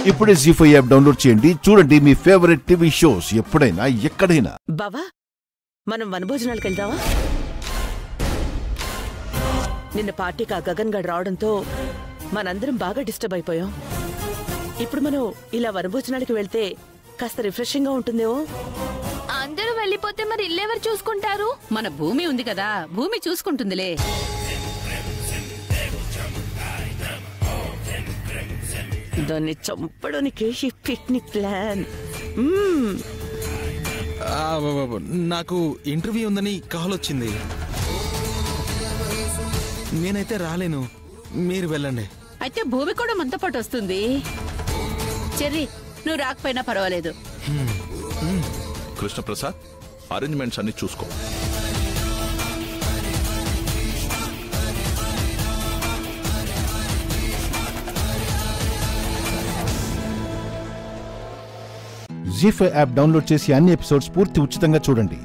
ఇప్పుడే జీ5 app download చేయండి. చూడండి మీ ఫేవరెట్ టీవీ షోస్ ఎప్పుడైనా ఎక్కడైనా. బావా, మనం వనభోజనాలకు వెళ్దామా? నిన్న పార్టీకి ఆ గగన్ గడ్ రావడంతో మనందరం బాగా డిస్టర్బ్ అయిపోయాం. ఇప్పుడు మనం ఇలా వనభోజనానికి వెళ్తే కాస్త రిఫ్రెషింగ్ గా ఉంటుందేమో. అందరూ వెళ్ళిపోతే మరి ఇల్లెవరు చూసుకుంటారు? మన భూమి ఉంది కదా, భూమి చూసుకుంటుందిలే. దాన్ని చంపడానికి పిక్నిక్ ప్లాన్. నాకు ఇంటర్వ్యూ ఉందని కాల్ వచ్చింది. నేనైతే రాలేను, మీరు వెళ్ళండి. అయితే భూమి కూడా మనతో పాటు వస్తుంది. చెర్రీ, నువ్వు రాకపోయినా పర్వాలేదు. కృష్ణప్రసాద్, అరేంజ్మెంట్స్ అన్ని చూసుకో. జీ5 యాప్ డౌన్లోడ్ చేసి అన్ని ఎపిసోడ్స్ పూర్తి ఉచితంగా చూడండి.